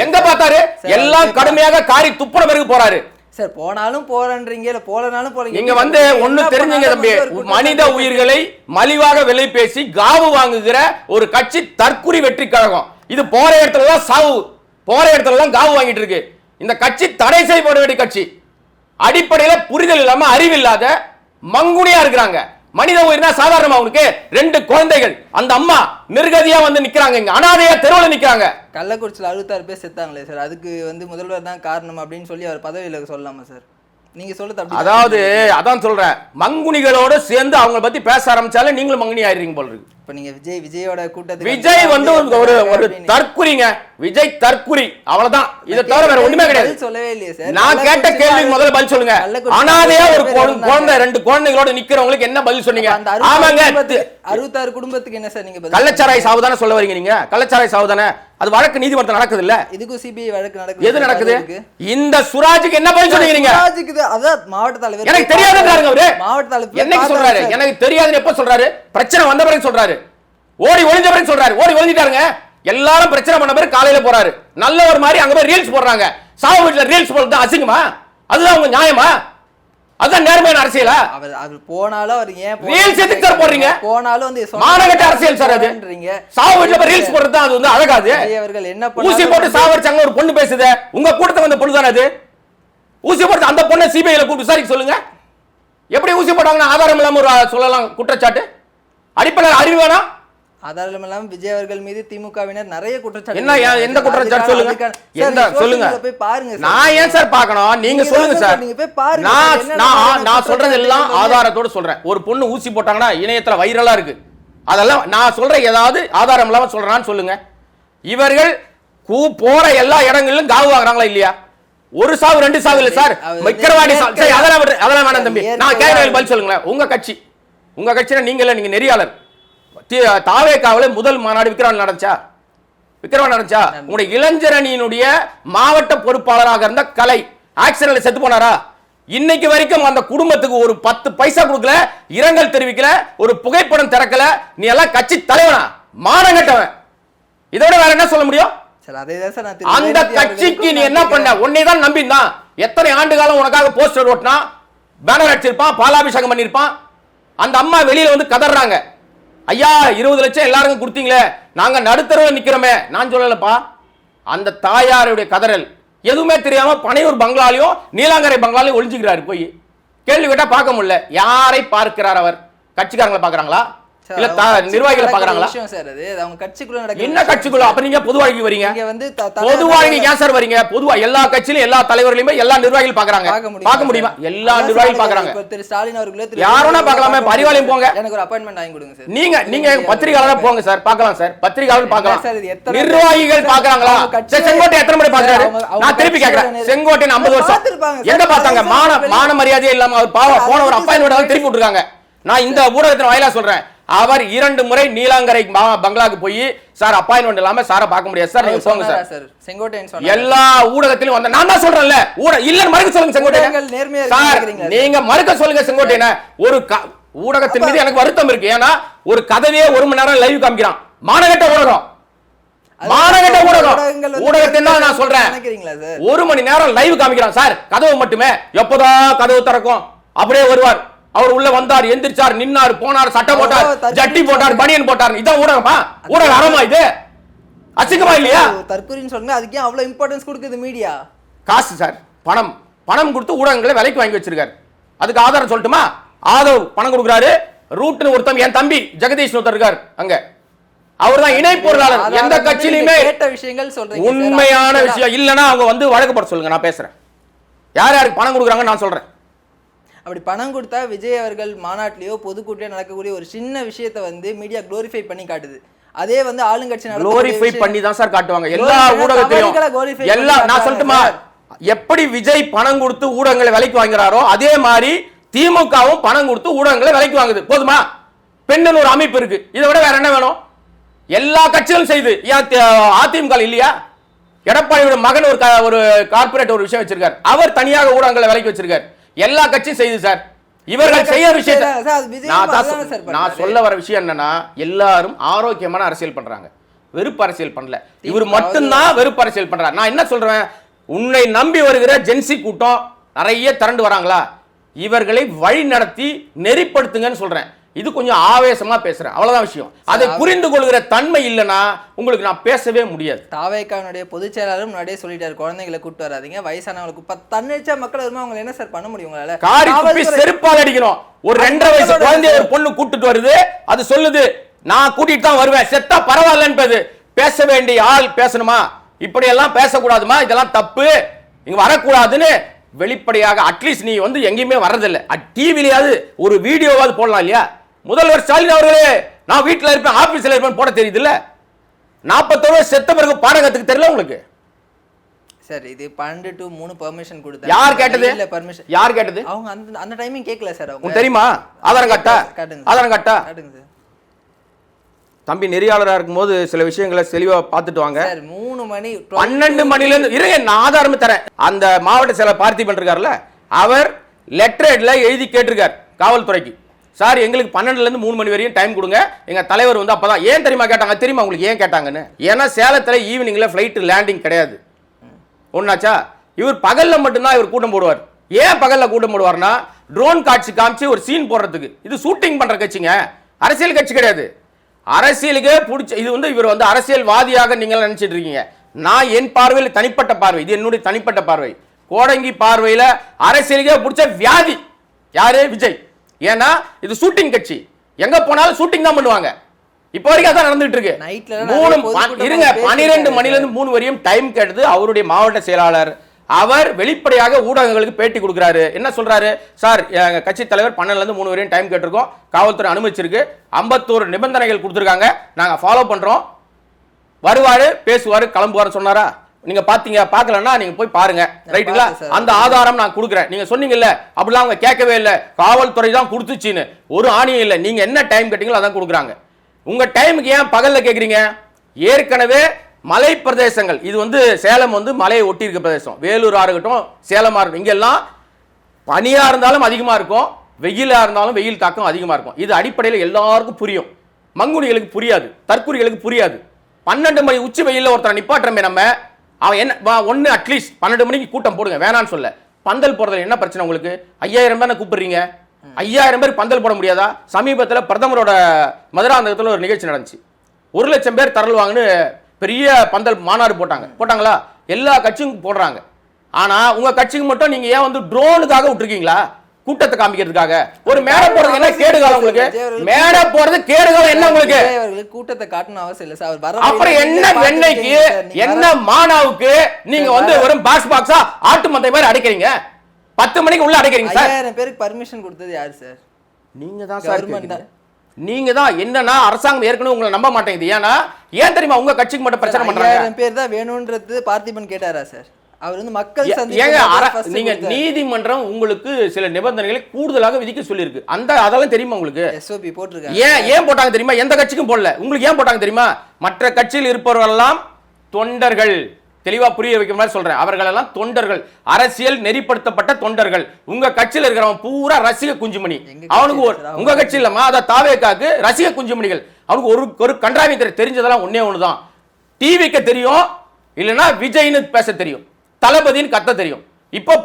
[SPEAKER 1] எங்க பார்த்தாரு? எல்லாம் கடுமையாக காரி துப்புற பிறகு போறாரு.
[SPEAKER 2] சார் போனாலும் போறன்றீங்க, இல்ல போலனாலும் போறீங்க.
[SPEAKER 1] நீங்க வந்து ஒண்ணு தெரிஞ்சுங்க தம்பி, மனித உயிர்களை மலிவாக விலை பேசி காவு வாங்குகிற ஒரு கட்சி தற்குறி வெற்றி கழகம். இது போற இடத்துல தான் சாவு, போற இடத்துல தான் காவு வாங்கிட்டு இருக்கு. இந்த கட்சி தடை செய்யப்பட வேண்டிய கட்சி. அடிப்படையில புரிதல் இல்லாம அறிவில்லாத மங்குனியா இருக்கிறாங்க. மனித உயிர்னா சாதாரணமா அவங்களுக்கு 2 குழந்தைகள், அந்த அம்மா நிர்கதியா வந்து நிக்கிறாங்க, இங்க அனாதையா தெருவில் நிக்கிறாங்க.
[SPEAKER 2] கள்ளக்குறிச்சியில் 66 பேர் செத்தாங்களே சார், அதுக்கு வந்து முதல்வர் தான் காரணம் அப்படின்னு சொல்லி அவர் பதவியில் சொல்லலாமா சார்? நீங்க சொல்றது
[SPEAKER 1] அதாவது அதான் சொல்றேன், மங்குனிகளோட சேர்ந்து அவங்க பத்தி பேச ஆரம்பிச்சாலே நீங்களும் மங்குனி ஆயிடுறீங்க போல இருக்கு.
[SPEAKER 2] இப்ப நீங்க விஜயோட கூட்டத்துக்கு
[SPEAKER 1] விஜய் வந்து ஒரு தற்குறிங்க, விஜய் தற்குறி, அவ்வளவுதான். இதை தவிர வேற ஒண்ணுமே கிடையாது.
[SPEAKER 2] சொல்லவே இல்லையே சார்.
[SPEAKER 1] நான் கேட்ட கேள்விக்கு முதல்ல பதில் சொல்லுங்க. அனாதையா ஒரு குழந்தை 2 குழந்தைகளோட நிக்கிறவங்களுக்கு என்ன பதில் சொன்னீங்க? ஆமாங்க,
[SPEAKER 2] 66 குடும்பத்துக்கு என்ன சார் நீங்க
[SPEAKER 1] கள்ளச்சாராய் சாவுதானே சொல்ல வரீங்க நீங்க? கள்ளச்சாராய் சாவுதானே? அது வழக்கு நீதிமன்றத்தில் நடக்குது இல்ல?
[SPEAKER 2] இதுக்கு சிபிஐ வழக்கு நடக்குது.
[SPEAKER 1] எது நடக்குது? இந்த சுராஜுக்கு என்ன பதில் சொன்னீங்க நீங்க?
[SPEAKER 2] சுராஜுக்கு அதான் மாவட்ட தலைவர்
[SPEAKER 1] எனக்கு தெரியாதுன்றாருங்க அவரு.
[SPEAKER 2] மாவட்ட தலைவர்
[SPEAKER 1] என்னைக்கு சொல்றாரு? எனக்கு தெரியாதுன்னு எப்ப சொல்றாரு? பிரச்சனை வந்த பிறகு சொல்றாரு. ஓடி ஒளிஞ்ச பிறகு சொல்றாரு. ஓடி ஒளிஞ்சிட்டாருங்க. எல்லாரும் பிரச்சனை பண்ண பிறகு காலையில போறாரு. நல்லவர் மாதிரி அங்க போய் ரீல்ஸ் போடுறாங்க. சாவு வீட்டுல ரீல்ஸ் போடுறது அசிங்கமா? அதுதான் உங்க நியாயமா? அதான் நேர்மையான அரசியலா?
[SPEAKER 2] அவர் போனாலும் அவர் ஏன்
[SPEAKER 1] ரீல்ஸ் எதுக்கு சார் போடுறீங்க?
[SPEAKER 2] போனாலும் வந்து
[SPEAKER 1] மானகட்ட அரசியல் சார் அதுன்றீங்க. சாவு வீட்டுல போய் ரீல்ஸ் போடுறது அது வந்து அழகாது.
[SPEAKER 2] அவர்கள் என்ன பண்ண
[SPEAKER 1] ஊசி போட்டு சாவடிச்சாங்க ஒரு பொண்ணு பேசுது. உங்க கூட்டத்துக்கு வந்த பொண்ணு தானே அது? ஊசி போட்டு அந்த பொண்ணை சிபிஐல கூப்பிட்டு விசாரிக்க சொல்லுங்க. எப்படி ஊசி போட்டாங்கன்னா ஆதாரம் இல்லாம ஒரு சொல்லலாம் குற்றச்சாட்டு? அடிப்படையில் அறிவு வேணாம்.
[SPEAKER 2] ஆதாரம் இல்லாம விஜய் அவர்கள் மீது திமுகவினர் நிறைய குற்றச்சாட்டு.
[SPEAKER 1] என்ன எந்த குற்றச்சாட்டு சொல்லுங்க? எந்த சொல்லுங்க?
[SPEAKER 2] போய் பாருங்க.
[SPEAKER 1] நான் ஏன் சார் பார்க்கணும்? நீங்க சொல்லுங்க சார்.
[SPEAKER 2] நீங்க போய் பாருங்க.
[SPEAKER 1] நான் சொல்றது எல்லாம் ஆதாரத்தோட சொல்றேன். ஒரு பொண்ணு ஊசி போட்டாங்கன்னா இணையத்துல வைரலா இருக்கு. அதெல்லாம் நான் சொல்றேன், ஏதாவது ஆதாரம் இல்லாம சொல்றான்னு சொல்லுங்க. இவர்கள் போற எல்லா இடங்களிலும் காவு வாங்குறாங்களா இல்லையா? ஒரு சாவு 2 சாவு இல்ல சார். விக்கிரவாண்டி அதெல்லாம் வேணாம் தம்பி. நான் கேட்கற பதில் சொல்லுங்களேன். உங்க கட்சினா நீங்க இல்ல, நீங்க நெறியாளர். தாவேகாவில முதல் மாநாடு விக்கிரவாண்டி நடந்துச்சா? உங்களுடைய இளைஞரணியினுடைய மாவட்ட பொறுப்பாளராக இருந்த கலை ஆக்சிடென்ட்ல செத்து போனாரா? இன்னைக்கு வரைக்கும் அந்த குடும்பத்துக்கு ஒரு 10 பைசா கொடுக்கல, இரங்கல் தெரிவிக்கல, ஒரு புகைப்படம் திறக்கல. நீ எல்லாம் கட்சி தலைவனா? மானங்கட்டவன். இதோட வேற என்ன சொல்ல முடியும்? அந்த கட்சிக்கு நீ என்ன பண்ண? உன்னைதான் நம்பிந்தான். எத்தனை ஆண்டு காலம் உனக்காக போஸ்டர் ஓட்டினா, பேனர் அடிச்சிருப்பான், பாலாபிஷேகம் பண்ணிருப்பான். அந்த அம்மா வெளியில வந்து கதறாங்க, ஐயா 20 லட்சம் எல்லாருக்கும் கொடுத்தீங்களே, நாங்க நடுத்தரவில் நிக்கிறோமே. நான் சொல்லலப்பா. அந்த தாயாருடைய கதறல் எதுவுமே தெரியாம பனையூர் பங்களாலையும் நீலாங்கரை பங்களாலையும் ஒளிஞ்சுக்கிறாரு. போய் கேள்வி கேட்டா பார்க்க முடியல. யாரை பார்க்கிறார் அவர்? கட்சிக்காரங்களை பாக்குறாங்களா இல்ல நிர்வாகிகளை பாக்குறாங்களா? என்ன கட்சிக்குள்ள? அப்ப நீங்க பொது வாழ்க்கை வரீங்க. பொது வாழ்க்கை ஏன் சார் வரீங்க? பொதுவா எல்லா கட்சியிலும் எல்லா தலைவர்களையுமே எல்லா நிர்வாகிகள் பாக்குறாங்க. பார்க்க முடியுமா? எல்லா நிர்வாகிகள் பாக்குறாங்க.
[SPEAKER 2] திரு ஸ்டாலின் அவர்களே
[SPEAKER 1] யாரோனா பார்க்கலாமே. பரிவாளையும் போங்க.
[SPEAKER 2] எனக்கு ஒரு அப்பாயின்ட்மென்ட் வாங்கி கொடுங்க சார்.
[SPEAKER 1] நீங்க பத்திரிகையாளரா போங்க சார், பார்க்கலாம் சார். பத்திரிகையாளர் பார்க்கலாம். நிர்வாகிகள் பாக்குறாங்களா? செங்கோட்டை எத்தனை முறை பாக்குறாரு? நான் திருப்பி கேக்குறேன். செங்கோட்டை 50 வருஷம் எங்க பார்த்தாங்க? மான மரியாதையே இல்லாம அவர் போன ஒரு அப்பாயின்ட்மென்ட் திருப்பி விட்டுருக்காங்க. நான் இந்த ஊடகத்தின் வாயிலா சொல்றேன். அவர் 2 முறை நீலாங்கரை பங்களாக்கு போய் சார் அப்பாயின்மென்ட் இல்லாம சார பார்க்க முடியாது சார், நீங்க போங்க சார்.
[SPEAKER 2] செங்கோட்டையன் சொன்னாரு.
[SPEAKER 1] எல்லா ஊடகத்திலும் வந்த நான் தான் சொல்றேன்ல, இல்ல மறுக்க சொல்லுங்க செங்கோட்டையன் சார். நீங்க மறுக்க சொல்லுங்க செங்கோட்டையன். ஒரு ஊடகத்தின் மீது எனக்கு வருத்தம் இருக்கு. ஏன்னா ஒரு கதவையே 1 மணி நேரம் லைவ் காமிக்கிறான். மானகட்ட ஊடகம், ஊடகத்தின் தான் நான் சொல்றேன். 1 மணி நேரம் லைவ் காமிக்கிறான் சார். கதவு மட்டுமே, எப்போதான் கதவு திறக்கும் அப்படியே வருவார். அவர் உள்ள வந்தார், எந்திரிச்சார், நின்னார், போனார், சட்டை போட்டார், ஜட்டி போட்டார், பனியன் போட்டார். இதான் ஊடகமா? ஊடக அறமா இது? அசிங்கமா இல்லையா?
[SPEAKER 2] தற்கொலைன்னு சொல்லுங்க, அதுக்கு ஏன் அவ்வளவு இம்பார்ட்டன்ஸ் கொடுக்குது மீடியா?
[SPEAKER 1] காசு சார், பணம் கொடுத்து ஊடகங்களை விலைக்கு வாங்கி வச்சிருக்காரு. அதுக்கு ஆதாரம் சொல்லட்டுமா? ஆதவ் பணம் கொடுக்குறாரு. ரூட்னு ஒருத்தம், என் தம்பி ஜெகதீஷ் ஒருத்தர் இருக்கார் அங்க, அவர் தான் இணை பொருளாளர். எந்த கட்சியிலுமே
[SPEAKER 2] கேட்ட விஷயங்கள் சொல்றீங்க.
[SPEAKER 1] உண்மையான விஷயம் இல்லனா அவங்க வந்து வழக்கு போட சொல்லுங்க, நான் பேசுறேன். யார் யாருக்கு பணம் கொடுக்குறாங்க நான் சொல்றேன்.
[SPEAKER 2] அப்படி பணம் கொடுத்தா விஜய் அவர்கள் மாநாட்டிலேயோ பொதுக்கூட்டிலோ நடக்கக்கூடிய ஒரு சின்ன விஷயத்தை வந்து மீடியா குளோரிஃபை பண்ணி காட்டுது. அதே வந்து ஆளுங்கட்சி
[SPEAKER 1] குளோரிஃபை பண்ணி தான் சார் காட்டுவாங்க எல்லா ஊடகத்திலும். எல்லா நான் சொல்லட்டுமா, எப்படி விஜய் பணம் கொடுத்து ஊடகங்களை விலைக்கு வாங்குறாரோ அதே மாதிரி திமுகவும் பணம் கொடுத்து ஊடகங்களை விலைக்கு வாங்குது. போதுமா? பெண்ணுன்னு ஒரு அமைப்பு இருக்கு, இதை விட வேற என்ன வேணும்? எல்லா கட்சிகளும் செய்து ஏன் அதிமுக இல்லையா? எடப்பாடியோட மகன் ஒரு கார்பரேட் ஒரு விஷயம் வச்சிருக்காரு, அவர் தனியாக ஊடகங்களை விலைக்கு வச்சிருக்காரு. எல்லா கட்சியும் செய்து சார். இவர்கள் செய்ய விஷயத்தை நான் சொல்ல வர விஷயம் என்னன்னா, எல்லாரும் ஆரோக்கியமான அரசியல் பண்றாங்க, வெறுப்பு அரசியல் பண்ணல. இவர் மட்டும்தான் வெறுப்பு அரசியல் பண்றாரு. நான் என்ன சொல்றேன், உன்னை நம்பி வருகிற ஜென்சி கூட்டம் நிறைய திரண்டு வராங்களா, இவர்களை வழி நடத்தி நெறிப்படுத்துங்கன்னு சொல்றேன். இது கொஞ்சம் ஆவேசமா பேசுறேன், அவ்வளவுதான் விஷயம். அதை புரிந்து கொள்கிற தன்மை இல்லைன்னா உங்களுக்கு நான் பேசவே முடியாது.
[SPEAKER 2] தாவேக்காவுடைய பொதுச் செயலாளரும் முன்னாடியே சொல்லிட்டாரு, குழந்தைகளை கூட்டு வராதீங்க, வயசானவங்களுக்கு தன்னிச்சா மக்கள் வருமா, அவங்க என்ன சார் பண்ண முடியும் உங்களால?
[SPEAKER 1] காரி துப்பி செருப்பால் அடிக்கணும். ஒரு 2.5 வயசு குழந்தைய ஒரு பொண்ணு கூட்டிட்டு வருது, அது சொல்லுது நான் கூட்டிட்டு தான் வருவேன், செத்தா பரவாயில்லன்னு. பேச வேண்டிய ஆள் பேசணுமா? இப்படி எல்லாம் பேசக்கூடாதுமா, இதெல்லாம் தப்பு, இங்க வரக்கூடாதுன்னு வெளிப்படையாக அட்லீஸ்ட் நீ வந்து எங்கேயுமே வர்றதில்லை, டிவிலையாவது ஒரு வீடியோவாவது போடலாம் இல்லையா? முதல்வர் ஸ்டாலின் அவர்களே நான் வீட்டில் இருப்பேன் ஆபீஸ்ல இருப்பேன் போட தெரியுது இல்ல? 41 செத்த பிறகு பாடகத்துக்கு தெரியல உங்களுக்கு
[SPEAKER 2] சார்? இது 12 to 3 பெர்மிஷன் கொடுத்தாங்க.
[SPEAKER 1] யார் கேட்டது?
[SPEAKER 2] இல்ல பெர்மிஷன் யார் கேட்டது? அவங்க அந்த டைமிங் கேட்கல சார். அவங்க
[SPEAKER 1] தெரியுமா? ஆதாரம் காட்டா, ஆதாரம் காட்டா. தம்பி நெறியாளராக இருக்கும்போது சில விஷயங்களை தெளிவா பார்த்துட்டு வாங்க.
[SPEAKER 2] 3 மணி
[SPEAKER 1] 12 மணில இருந்து இருங்க, நான் ஆதாரமே தரேன். அந்த மாவட்ட செயலர் பார்த்திபன் இருக்கார்ல, அவர் லெட்டர்ல எழுதி கேட்டிருக்கார் காவல்துறைக்கு, சார் எங்களுக்கு 12ல இருந்து 3 மணி வரையும் டைம் கொடுங்க, எங்க தலைவர் வந்து அப்பதான். ஏன் தெரியுமா கேட்டாங்க? தெரியுமா உங்களுக்கு ஏன் கேட்டாங்கன்னு? ஏன்னா சேலத்துல ஈவினிங்ல ஃபிளைட் லேண்டிங் கிடையாது. ஒன்னாச்சா? இவர் பகல்ல மட்டும்தான் இவர் கூட்டம் போடுவார். ஏன் பகல்ல கூட்டம் போடுவார்னா, ட்ரோன் காட்சி காமிச்சு ஒரு சீன் போடுறதுக்கு. இது ஷூட்டிங் பண்ற கட்சிங்க, அரசியல் கட்சி கிடையாது. அரசியலுக்கே பிடிச்ச இது வந்து இவர் வந்து அரசியல்வாதியாக நீங்கள் நினைச்சிட்டு இருக்கீங்க. நான் என் பார்வையில் தனிப்பட்ட பார்வை, இது என்னுடைய தனிப்பட்ட பார்வை. கோடங்கி பார்வையில அரசியலுக்கே பிடிச்ச வியாதி யாரு? விஜய். ஏன்னா இது ஷூட்டிங் கட்சி, எங்க போனாலும் ஷூட்டிங் தான் பண்ணுவாங்க. இப்போ வரைக்கும் அதான் நடந்துட்டு இருக்கு. 12 மணில இருந்து 3 வரையும் டைம் கேட்டது அவருடைய மாவட்ட செயலாளர். அவர் வெளிப்படையாக ஊடகங்களுக்கு பேட்டி கொடுக்கிறாரு. என்ன சொல்றாரு? சார் எங்க கட்சி தலைவர் 12ல இருந்து 3 வரையும் டைம் கேட்டிருக்கோம், காவல்துறை அனுமதிச்சிருக்கு, 51 நிபந்தனைகள் கொடுத்துருக்காங்க, நாங்க ஃபாலோ பண்றோம், வருவாரு பேசுவாரு கிளம்புவாரு சொன்னாரா? நீங்க பாத்தீங்க, பார்க்கலன்னா நீங்க போய் பாருங்க, ரைட்டுங்களா? அந்த ஆதாரம் நான் கொடுக்குறேன். நீங்க சொன்னீங்கல்ல அப்படிலாம் அவங்க கேட்கவே இல்லை, காவல்துறை தான் கொடுத்துச்சின்னு ஒரு ஆணியம் இல்லை. நீங்க என்ன டைம் கேட்டீங்களோ அதான் கொடுக்குறாங்க. உங்க டைமுக்கு ஏன் பகல்ல கேக்குறீங்க? ஏற்கனவே மலை பிரதேசங்கள், இது வந்து சேலம் வந்து மலையை ஒட்டி இருக்க பிரதேசம், வேலூரா இருக்கட்டும் சேலமா இருக்கட்டும், இங்கெல்லாம் பனியா இருந்தாலும் அதிகமா இருக்கும், வெயிலா இருந்தாலும் வெயில் தாக்கம் அதிகமா இருக்கும். இது அடிப்படையில் எல்லாருக்கும் புரியும், மங்குடிகளுக்கு புரியாது, தற்கூரிகளுக்கு புரியாது. 12 மணி உச்சி வெயில்ல ஒருத்தர் நிப்பாட்டுறமே நம்ம, அவன் என்ன ஒன்னு அட்லீஸ்ட் 12 மணிக்கு கூட்டம் போடுங்க, வேணான்னு சொல்ல. பந்தல் போடுறதுல என்ன பிரச்சனை உங்களுக்கு? 5000 பேர் கூப்பிடுறீங்க, 5000 பேர் பந்தல் போட முடியாதா? சமீபத்தில் பிரதமரோட மதுராந்தகத்தில் ஒரு நிகழ்ச்சி நடந்துச்சு, 1 லட்சம் பேர் தரல் வாங்கன்னு பெரிய பந்தல் மாநாடு போட்டாங்களா? எல்லா கட்சியும் போடுறாங்க. ஆனா உங்க கட்சிக்கு மட்டும் நீங்க ஏன் வந்து ட்ரோனுக்காக விட்டுருக்கீங்களா? கூட்டத்தை காமிக்கிறதுக்காக. ஒரு மேடை போறது என்ன கேடுகாலம் உங்களுக்கு? மேடை போறது கேடுகாலம் என்ன உங்களுக்கு?
[SPEAKER 2] கூட்டத்தை காட்டணும் அவசியம் இல்ல சார்.
[SPEAKER 1] அப்புறம் என்ன வெண்ணைக்கு என்ன மானாவுக்கு நீங்க வந்து ஒரு பாக்ஸா ஆட்டு மந்தை மாதிரி அடைக்கிறீங்க? 10 மணிக்கு உள்ள அடைக்கிறீங்க சார்.
[SPEAKER 2] 5000 பேருக்கு பர்மிஷன் கொடுத்தது யாரு சார்?
[SPEAKER 1] நீங்க தான் சார். நீங்க தான். என்னன்னா அரசாங்கம் ஏற்கனவே உங்களை நம்ப மாட்டேங்குது. ஏன்னா ஏன் தெரியுமா? உங்க கட்சிக்கு மட்டும் பிரச்சனை பண்றாங்க.
[SPEAKER 2] 5000 பேர் தான் வேணும்ன்றது பார்த்திபன் கேட்டாரா சார்? அவர் வந்து மக்கள்
[SPEAKER 1] நீங்க நீதிமன்றம் உங்களுக்கு சில நிபந்தனைகளை கூடுதலாக விதிக்க சொல்லியிருக்கு. அதெல்லாம் தெரியுமா உங்களுக்கு?
[SPEAKER 2] எஸ்ஓபி போட்டிருக்காங்க.
[SPEAKER 1] ஏன் போட்டாங்க தெரியுமா? எந்த கட்சிக்கும் போடல. உங்களுக்கு ஏன் போட்டாங்க தெரியுமா? மற்ற கட்சியில் இருப்பவர்கள் எல்லாம் தொண்டர்கள். தெளிவா புரிய வைக்கிற மாதிரி சொல்றேன். அவர்கள் எல்லாம் தொண்டர்கள், அரசியல் நெறிப்படுத்தப்பட்ட தொண்டர்கள். உங்க கட்சியில் இருக்கிறவன் பூரா ரசிக குஞ்சுமணி. அவனுக்கு உங்க கட்சி இல்லமா, அத தாவேக்காக்கு ரசிக குஞ்சுமணிகள். அவனுக்கு ஒரு கன்றாவி தெரிஞ்சதெல்லாம் ஒன்னே ஒண்ணுதான், டிவிக்கு தெரியும், இல்லைன்னா விஜய்னு பேச தெரியும், தளபதின்னு கத்த தெரியும், இப்போ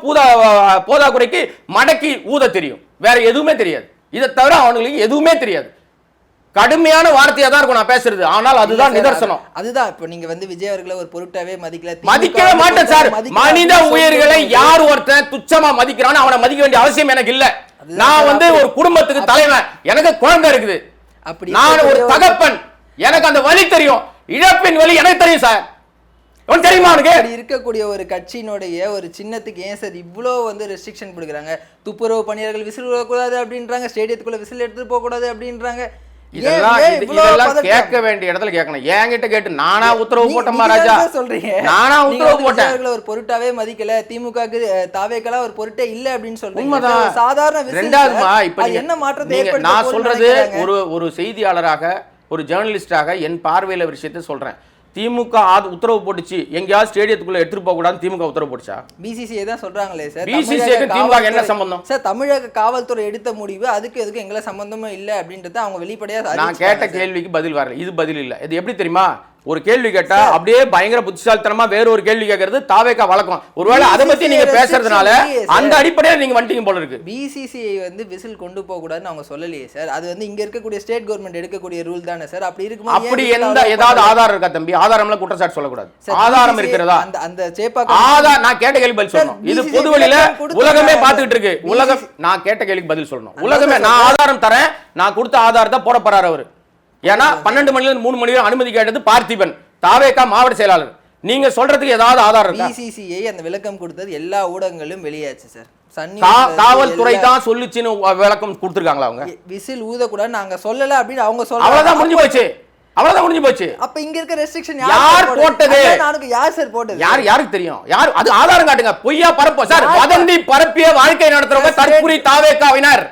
[SPEAKER 1] போதாக்குறைக்கு மடக்கி ஊத தெரியும், வேற எதுவுமே தெரியாது. இதை தவிர அவனுங்களுக்கு எதுவுமே தெரியாது. கடுமையான வார்த்தையா தான் இருக்கும் நான் பேசுறது, ஆனால் அதுதான் நிதர்சனம்.
[SPEAKER 2] அதுதான் இப்போ நீங்க வந்து விஜய் அவர்களை ஒரு பொருட்டாவே
[SPEAKER 1] மதிக்கவே மாட்டேன் சார். மனித உயிர்களை யார் ஒருத்தன் துச்சமா மதிக்கிறான்னு அவனை மதிக்க வேண்டிய அவசியம் எனக்கு இல்ல. நான் வந்து ஒரு குடும்பத்துக்கு தலைவன், எனக்கு குழந்தை இருக்குது, நான் ஒரு தகப்பன், எனக்கு அந்த வலி தெரியும், இழப்பின் வலி எனக்கு தெரியும் சார். தெரியுமா?
[SPEAKER 2] இருக்கக்கூடிய ஒரு கட்சியினுடைய ஒரு சின்னத்துக்கு ஏன் சார் இவ்வளோ வந்து ரெஸ்ட்ரிக்ஷன் கொடுக்குறாங்க? துப்புரவு பணியாளர்கள் விசில் விடக்கூடாது அப்படின்றாங்க, ஸ்டேடியத்துக்குள்ள விசில் எடுத்துட்டு போக கூடாது அப்படின்றாங்க.
[SPEAKER 1] இதெல்லாம் கேட்க வேண்டிய இடத்துல கேட்கணும். என்கிட்ட கேட்டு நானா உத்தரவு போட்டமா ராஜா?
[SPEAKER 2] சொல்றீங்க
[SPEAKER 1] நானா உத்தரவு போட்டேன்.
[SPEAKER 2] ஒரு பொருட்டாவே மதிக்கல, திமுகக்கு தாவேக்கெல்லாம் ஒரு பொருட்டே இல்ல அப்படின்னு சொல்றீங்க. உண்மைதான். சாதாரண
[SPEAKER 1] ரெண்டாவதுமா இப்ப
[SPEAKER 2] என்ன மாற்றத்தை
[SPEAKER 1] நான் சொல்றது ஒரு செய்தியாளராக ஒரு ஜேர்னலிஸ்டாக என் பார்வையில் விஷயத்தை சொல்கிறேன். திமுக உத்தரவு போட்டுச்சு எங்கேயாவது ஸ்டேடியத்துக்குள்ள எடுத்துட்டு போக கூடாது, திமுக உத்தரவு போட்டுச்சா?
[SPEAKER 2] பிசிசிஐ தான் சொல்றாங்களே சார்.
[SPEAKER 1] பிசிசிஐக்கு திமுக என்ன சம்பந்தம்
[SPEAKER 2] சார்? தமிழக காவல்துறை எடுத்த முடிவு அதுக்கு எதுக்கு எங்களை சம்பந்தமும் இல்லை அப்படின்றத அவங்க வெளிப்படையா
[SPEAKER 1] நான் கேட்ட கேள்விக்கு பதில் வரல. இது பதில் இல்லை. இது எப்படி தெரியுமா? ஒரு கேள்வி கேட்டா அப்படியே பயங்கர புத்திசாலித்தனமா வேற ஒரு கேள்வி கேட்கறது தாவேக்கா வழக்கம். ஒருவேளை அதை பத்தி நீங்க பேசுறதுனால அந்த அடிப்படையில் நீங்க வந்துட்டீங்க போல இருக்கு.
[SPEAKER 2] பிசிசிஐ வந்து விசில் கொண்டு போக கூடாதுன்னு அவங்க சொல்லலையே சார். அது வந்து இங்க இருக்கக்கூடிய ஸ்டேட் கவர்மெண்ட் எடுக்கக்கூடிய ரூல் தானே சார். அப்படி இருக்கும்போது
[SPEAKER 1] அப்படி எந்த ஏதாவது ஆதாரம் இருக்கா தம்பி? ஆதாரம்ல குற்றச்சாட்டு சொல்லக்கூடாது. ஆதாரம் இருக்கிறதா?
[SPEAKER 2] அந்த சேப்பாக்க
[SPEAKER 1] ஆதார் நான் கேட்ட கேள்வி பதில் சொல்லணும். இது பொதுவெளியில உலகமே பார்த்துக்கிட்டு இருக்கு. உலகம் நான் கேட்ட கேள்விக்கு பதில் சொல்லணும். உலகமே நான் ஆதாரம் தரேன், நான் கொடுத்த ஆதாரத்தை போட போறாரு அவரு. ஏன்னா 12 மணில இருந்து 3 மணி வரை அனுமதி கேட்டது பார்த்திபன், தாவேகா மாவட்ட செயலாளர். நீங்க சொல்றதுக்கு ஏதாவது ஆதாரம் இருக்கா?
[SPEAKER 2] பிசிசிஐ அந்த விளக்கம் கொடுத்தது எல்லா ஊடகங்களும் வெளியாச்சு சார்.
[SPEAKER 1] காவல்துறை தான் சொல்லுச்சுன்னு விளக்கம் கொடுத்திருக்காங்களா? அவங்க
[SPEAKER 2] விசில் ஊதக்கூடாது நாங்க சொல்லல அப்படின்னு அவங்க சொல்றாங்க.
[SPEAKER 1] அவ்வளவுதான் முடிஞ்சு போச்சு. அவ்வளவுதான் முடிஞ்சு போச்சு.
[SPEAKER 2] அப்ப இங்க இருக்க ரெஸ்ட்ரிக்ஷன்
[SPEAKER 1] யார் போட்டது?
[SPEAKER 2] நானுக்கு யார் சார் போட்டது?
[SPEAKER 1] யாருக்கு தெரியும்? யார் அது ஆதாரம் காட்டுங்க. பொய்யா பரப்ப சார் வதந்தி பரப்பிய வாழ்க்கை நடத்துறவங்க தற்குறி தாவேகாவினர்.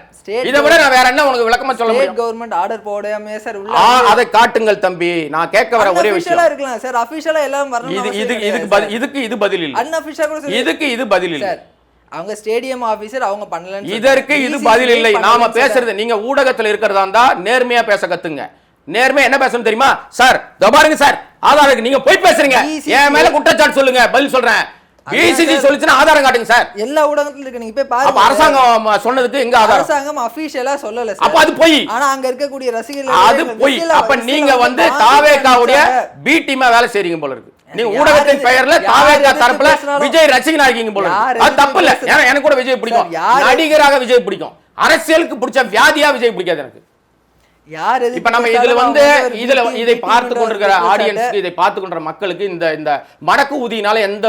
[SPEAKER 1] இதை விட நான் வேற என்ன உனக்கு விளக்கமா சொல்ல முடியும்?
[SPEAKER 2] கவர்மெண்ட் ஆர்டர் போடாமே சார் உள்ள
[SPEAKER 1] அதை காட்டுங்கள் தம்பி. நான் கேட்க வர ஒரே விஷயம்
[SPEAKER 2] இருக்கலாம் சார். ஆபீஷியலா எல்லாம் வரணும்.
[SPEAKER 1] இதுக்கு இது பதில் இல்ல.
[SPEAKER 2] அன்அபிஷியலா கூட
[SPEAKER 1] இதுக்கு இது பதில் இல்ல.
[SPEAKER 2] அவங்க ஸ்டேடியம் ஆபீசர் அவங்க பண்ணலன்னு
[SPEAKER 1] இதற்கு இது பதில் இல்லை. நாம பேசுறது நீங்க ஊடகத்துல இருக்கிறதா இருந்தா நேர்மையா பேச கத்துங்க. நேர்மையா என்ன பேசணும் தெரியுமா? சார் பாருங்க சார் ஆதாரம் நீங்க போய் பேசுறீங்க, என் மேல குற்றச்சாட்டு சொல்லுங்க, பதில் சொல்றேன். பிசிசி சொல்லுச்சுன்னா ஆதாரம் காட்டுங்க சார்.
[SPEAKER 2] எல்லா ஊடகத்துல இருக்கு, நீங்க போய் பாருங்க.
[SPEAKER 1] அப்ப அரசாங்கம் சொன்னதுக்கு எங்க ஆதாரம்?
[SPEAKER 2] அரசாங்கம் அபிஷியலா சொல்லல சார்.
[SPEAKER 1] அப்ப அது போய்.
[SPEAKER 2] ஆனா அங்க இருக்கக்கூடிய ரசிகர்கள்
[SPEAKER 1] அது போய். அப்ப நீங்க வந்து தாவேகாவுடைய பி டீமா வேலை செய்றீங்க போல இருக்கு. நீங்க ஊடகத்தின் பெயர்ல தாவேகா தரப்புல விஜய் ரசிகனா இருக்கீங்க போல இருக்கு. அது தப்பு இல்ல. எனக்கு கூட விஜய் பிடிக்கும், நடிகராக விஜய் பிடிக்கும். அரசியலுக்கு பிடிச்ச வியாதியா விஜய் பிடிக்காது எனக்கு. இப்ப நம்ம இதுல வந்து இதை பார்த்து கொண்டிருக்கிற ஆடியன்ஸ், இதை பார்த்து கொண்ட மக்களுக்கு இந்த மடக்கு ஊதியினால எந்த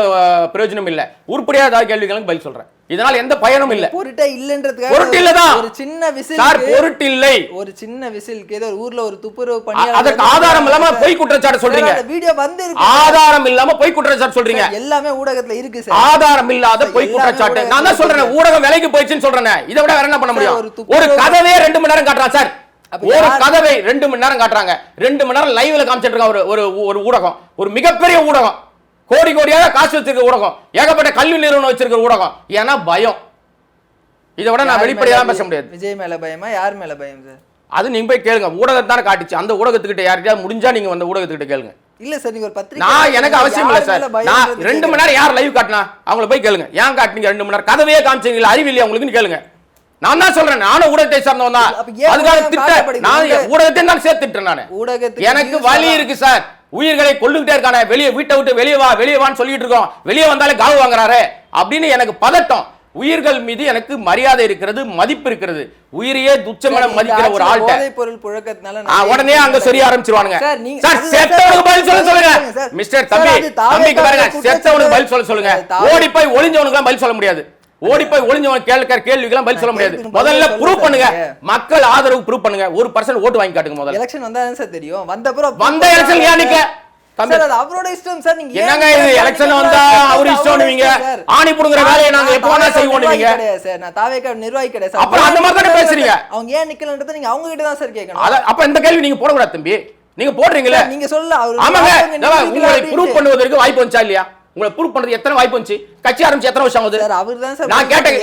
[SPEAKER 1] பிரயோஜனம் இல்ல. உருப்படியா ஏதாவது கேள்விகளுக்கு பதில் சொல்றேன். இதனால எந்த பயனும் இல்ல.
[SPEAKER 2] பொருட்டே இல்லன்றதுக்காக
[SPEAKER 1] பொருட்டு இல்லதான்.
[SPEAKER 2] ஒரு சின்ன விசில்
[SPEAKER 1] சார் பொருட்டு இல்லை.
[SPEAKER 2] ஒரு சின்ன விசிலுக்கு ஏதோ ஊர்ல ஒரு துப்புரவு பண்ணி
[SPEAKER 1] அதுக்கு ஆதாரம் இல்லாம பொய் குற்றச்சாட்டு சொல்றீங்க.
[SPEAKER 2] வீடியோ வந்து
[SPEAKER 1] ஆதாரம் இல்லாம பொய் குற்றச்சாட்டு சொல்றீங்க.
[SPEAKER 2] எல்லாமே ஊடகத்துல இருக்கு சார்.
[SPEAKER 1] ஆதாரம் இல்லாத பொய் குற்றச்சாட்டு. நான் தான் சொல்றேன் ஊடகம் விலைக்கு போயிடுச்சுன்னு சொல்றேன். இதை விட வேற என்ன பண்ண முடியும்? ஒரு கதவே 2 மணி நேரம் காட்டுறான் சார். ஒரு கதவை 2 மணி நேரம் காட்டுறாங்க. 2 மணி நேரம் லைவ்ல காமிச்சிட்டு இருக்காங்க ஒரு ஊடகம், ஒரு மிகப்பெரிய ஊடகம், கோடி கோடியாக காசு வச்சிருக்க ஊடகம், ஏகப்பட்ட கல்வி நிறுவனம் வச்சிருக்க ஊடகம். ஏன்னா பயம். இதை விட நான் வெளிப்படையா பேச முடியாது.
[SPEAKER 2] விஜய் மேல பயமா? யார் மேல பயம் சார்?
[SPEAKER 1] அது நீங்க போய் கேளுங்க. ஊடகத்தான காட்டுச்சு. அந்த ஊடகத்துக்கிட்ட யார்கிட்டயாவது முடிஞ்சா நீங்க அந்த ஊடகத்துக்கிட்ட கேளுங்க.
[SPEAKER 2] இல்ல சார், நீங்க ஒரு பத்திரிகை
[SPEAKER 1] நான் எனக்கு அவசியம் இல்ல சார். நான் 2 மணி நேரம் யார் லைவ் காட்டினா அவங்கள போய் கேளுங்க. ஏன் காட்டுனீங்க 2 மணி நேரம்? கதவையே காமிச்சீங்களா? அறிவில்லையா உங்களுக்கு? கேளுங்க. நான் தான் சொல்றேன், நானும் ஊடகத்தை சார்ந்தவன் தான். அதுக்காக திட்ட நான் ஊடகத்தை தான் சேர்த்து திட்டேன். நான் எனக்கு வலி இருக்கு சார். உயிர்களை கொல்லுகிட்டே இருக்கானே, வெளியே வீட்டை விட்டு வெளியே வான்னு சொல்லிட்டு இருக்கோம், வெளியே வந்தாலே காவு வாங்குறாரு அப்படின்னு எனக்கு பதட்டம். உயிர்கள் மீது எனக்கு மரியாதை இருக்கிறது, மதிப்பு இருக்கிறது. உயிரையே துச்சமென மதிக்கிற ஒரு ஆள்கிட்ட
[SPEAKER 2] பொருள் புழக்கத்தினால
[SPEAKER 1] உடனே அங்க சொல்லி ஆரம்பிச்சிருவானுங்க. சார் செத்தவனுக்கு பதில் சொல்லுங்க மிஸ்டர் தம்பிக்கு பாருங்க, செத்தவனுக்கு பதில் சொல்லுங்க. ஓடி போய் ஒளிஞ்சவனுக்கு பதில் சொல்ல முடியாது. ஓடி போய் ஒளிஞ்சவன் கேட்கிற கேள்விக்கெல்லாம் பதில் சொல்ல முடியாது. முதல்ல ப்ரூவ் பண்ணுங்க, மக்கள் ஆதரவு ப்ரூவ் பண்ணுங்க. 1% ஓட்டு வாங்கி காட்டுங்க. முதல்ல
[SPEAKER 2] எலெக்ஷன் வந்தாதான் சார் தெரியும். வந்த
[SPEAKER 1] எலெக்ஷன் ஏன் நிக்க?
[SPEAKER 2] சார் அது அவரோட இஷ்டம் சார். நீங்க
[SPEAKER 1] என்னங்க இது எலெக்ஷன் வந்தா அவர் இஷ்டம்னுவீங்க, ஆணி புடுங்கற வேலையை நாங்க எப்ப வேணா செய்வோம்னுவீங்க
[SPEAKER 2] சார். நான் தாவேகா நிர்வாகி கிடையாது சார்.
[SPEAKER 1] அப்புறம் அந்த மாதிரி தான பேசுறீங்க.
[SPEAKER 2] அவங்க ஏன் நிக்கலன்றத நீங்க அவங்க கிட்ட தான் சார் கேட்கணும்.
[SPEAKER 1] அப்ப இந்த கேள்வி நீங்க போட கூடாது தம்பி. நீங்க போடுறீங்களே,
[SPEAKER 2] நீங்க சொல்லல.
[SPEAKER 1] ஆமாங்க, உங்களை ப்ரூவ் பண்ணுவதற்கு வாய்ப்பு வந்துச்சா இல்லையா? உங்களை ப்ரூவ் பண்றது எத்தனை வாய்ப்பு வந்துச்சு? கட்சி ஆரம்பிச்சு எத்தனை வருஷம் ஆகுது? நான் கேட்டேன்.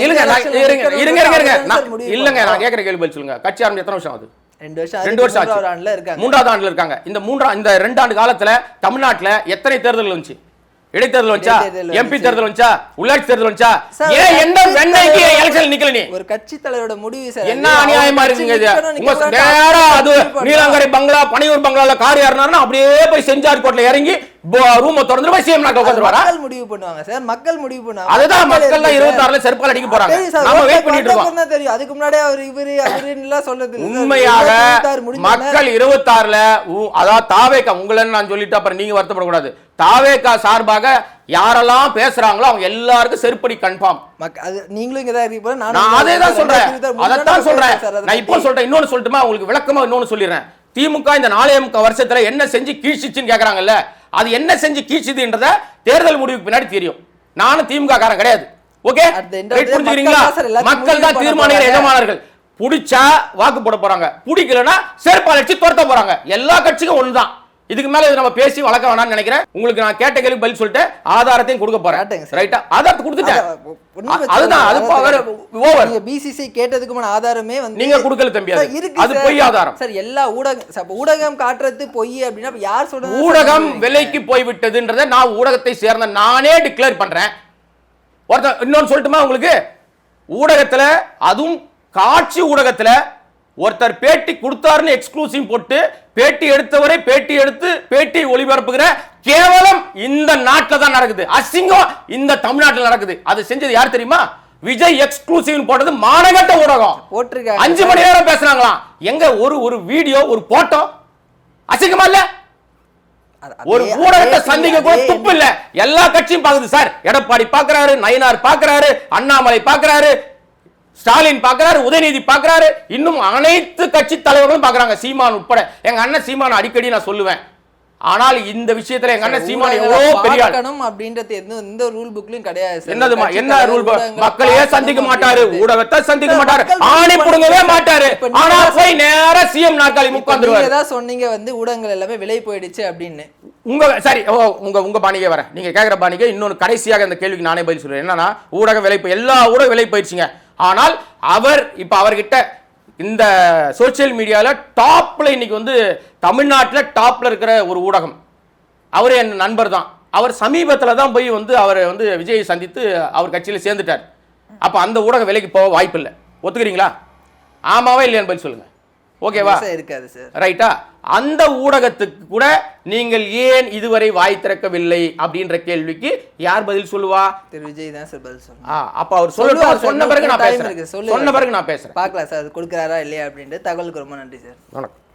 [SPEAKER 1] இல்லங்க, நான் கேட்கிற கேள்வி பதில் சொல்லுங்க. கட்சி ஆரம்பிச்சு எத்தனை வருஷம் ஆகுது? 2 வருஷம் ஆச்சு. 3வது ஆண்டுல இருக்காங்க. இந்த 2 ஆண்டு காலத்துல தமிழ்நாட்டுல எத்தனை தேர்தல் வந்துச்சு? இடைத்தேர்தல் வந்துச்சா? எம்பி தேர்தல் வந்துச்சா? உள்ளாட்சி தேர்தல் வந்துச்சா? ஏன் என்ன வெண்ணைக்கு எலெக்ஷன் நிக்கல? நீ
[SPEAKER 2] ஒரு கட்சி தலைவரோட முடிவு சார்.
[SPEAKER 1] என்ன அநியாயமா இருக்குங்க இது? உங்க நேரா அது நீலாங்கரை பங்களா, பனையூர் பங்களால கார் ஏறினாருன்னா அப்படியே போய் செஞ்சார் கோட்ல இறங்கி ரூம் திறந்து போய் சிஎம் நாக்க உட்கார்ந்துவாரா?
[SPEAKER 2] மக்கள் முடிவு பண்ணுவாங்க சார். மக்கள் முடிவு பண்ணுவாங்க.
[SPEAKER 1] அதுதான் மக்கள் தான் 26ல செருப்பால் அடிக்க போறாங்க. நாம வெயிட் பண்ணிட்டு இருக்கோம்.
[SPEAKER 2] தெரியும். அதுக்கு முன்னாடி அவர் அவருன்னு சொல்றது
[SPEAKER 1] உண்மையாக மக்கள் 26ல அதாவது தாவேகா உங்களன்னு நான் சொல்லிட்டு அப்புறம் நீங்க வருத்தப்பட கூடாது. தாவேகா சார்பாக யாரெல்லாம் பேசுறாங்களோ அவங்க எல்லாருக்கும் செருப்படி கன்ஃபார்ம்.
[SPEAKER 2] நீங்களும் இங்க தான் இருக்கீங்க.
[SPEAKER 1] நான் அதே தான் சொல்றேன். அதைத்தான் சொல்றேன். நான் இப்போ சொல்றேன். இன்னொன்னு சொல்லட்டுமா உங்களுக்கு? விளக்கமா இன்னொன்னு சொல்லிடுறேன். திமுக இந்த 4 வருஷத்துல என்ன செஞ்சு கீழ்ச்சிச்சுன்னு கேக்குறாங்கல்ல, அது என்ன செஞ்சு கீழ்ச்சிதுன்றத தேர்தல் முடிவுக்கு பின்னாடி தெரியும். நானும் திமுக காரன் கிடையாது. ஓகே, புரிஞ்சுக்கிறீங்களா? மக்கள் தான் தீர்மானிக்கிற எஜமானர்கள். பிடிச்சா வாக்கு போட போறாங்க, பிடிக்கலன்னா செருப்பால் அடிச்சு துரத்த போறாங்க. எல்லா கட்சிக்கும் ஒண்ணுதான். இதுக்கு மேல இது நம்ம பேசி வளர்க்க வேணாம்னு நினைக்கிறேன். உங்களுக்கு நான் கேட்ட கேள்வி பதில் சொல்லிட்டேன், ஆதாரத்தையும் கொடுக்க போறேன். ரைட்டா? ஆதாரத்தை கொடுத்துட்டேன். அதுதான், அது ஓவர்.
[SPEAKER 2] நீங்க பிசிசி கேட்டதுக்குமான ஆதாரமே வந்து
[SPEAKER 1] நீங்க கொடுக்கல தம்பி, அது பொய் ஆதாரம்
[SPEAKER 2] சார். எல்லா ஊடகம் காட்டுறது பொய் அப்படின்னா யார் சொல்றது?
[SPEAKER 1] ஊடகம் விலைக்கு போய் விட்டதுன்றதை நான் ஊடகத்தை சேர்ந்த நானே டிக்ளேர் பண்றேன். ஒருத்தர் இன்னொன்னு சொல்லட்டுமா உங்களுக்கு? ஊடகத்துல, அதுவும் காட்சி ஊடகத்துல ஒருத்தர் பேட்டி கொடுத்தாருன்னு எக்ஸ்க்ளூசிவ் போட்டு பேட்டி எடுத்தவரை பேட்டி எடுத்து பேட்டி ஒளிபரப்புகிற கேவலம் இந்த நாட்டில் தான் நடக்குது. அசிங்கம் இந்த தமிழ்நாட்டில் நடக்குது. அது செஞ்சது யார் தெரியுமா? விஜய் எக்ஸ்க்ளூசிவ் போட்டது மானகட்ட ஊடகம். போட்டிருக்காங்க. 5 மணி நேரம் பேசுறாங்களாம். எங்க ஒரு வீடியோ, ஒரு போட்டோ அசிங்கமா இல்ல? ஒரு ஊடகத்தை சந்திக்க கூட துப்பு இல்ல. எல்லா கட்சியும் பாக்குது சார். எடப்பாடி பாக்குறாரு, நயினார் பாக்குறாரு, அண்ணாமலை பாக்குறாரு, ஸ்டாலின் பாக்குறாரு, உதயநிதி பாக்குறாரு, இன்னும் அனைத்து கட்சி தலைவர்களும் பாக்குறாங்க, சீமான் உட்பட. எங்க அண்ணன் சீமான் அடிக்கடி நான் சொல்லுவேன். ஆனால் இந்த விஷயத்துல எங்க அண்ணன் சீமான் எவ்வளவு பெரிய ஆள் அப்படின்றது எந்த ரூல் புக்லயும் கிடையாது. என்னதுமா? என்ன ரூல்? மக்களையே சந்திக்க மாட்டாரு, ஊடகத்தை சந்திக்க மாட்டாரு, ஆணை புடுங்கவே மாட்டாரு. ஆனா போய் நேரா சிஎம் நாற்காலி உட்கார்ந்துருவாரு. ஏதாவது சொன்னீங்க வந்து ஊடகங்கள் எல்லாமே விலை போயிடுச்சு அப்படின்னு. உங்க சரி, உங்க பாணிக்கே வரேன். நீங்க கேக்குற பாணிக்கே இன்னொன்னு கடைசியாக இந்த கேள்விக்கு நானே பதில் சொல்றேன். என்னன்னா, ஊடக விலை, எல்லா ஊடக விலை போயிடுச்சுங்க. ஆனால் அவர் இப்ப அவர்கிட்ட இந்த சோசியல் மீடியால டாப்ல இன்னைக்கு வந்து தமிழ்நாட்டில் டாப்ல இருக்கிற ஒரு ஊடகம், அவர் என் நண்பர் தான். அவர் சமீபத்தில் தான் போய் வந்து அவர் வந்து விஜயை சந்தித்து அவர் கட்சியில் சேர்ந்துட்டார். அப்ப அந்த ஊடக விலைக்கு போக வாய்ப்பு இல்லை. ஒத்துக்கிறீங்களா? ஆமாவா இல்லையான்னு பதில் சொல்லுங்க. ஓகேவா? இருக்காது சார். ரைட்டா? அந்த ஊடகத்துக்கு கூட நீங்கள் ஏன் இதுவரை வாய் திறக்கவில்லை அப்படின்ற கேள்விக்கு யார் பதில் சொல்லுவா? திரு விஜய் தான் சார் பதில் சொல்லுவா. அப்ப அவர் சொல்லட்டும், சொன்ன பிறகு நான் பேசுறேன். சொன்ன பிறகு நான் பேசுறேன். பார்க்கலாம் சார் கொடுக்குறாரா இல்லையா அப்படின்ட்டு. தகவலுக்கு ரொம்ப நன்றி சார். வணக்கம்.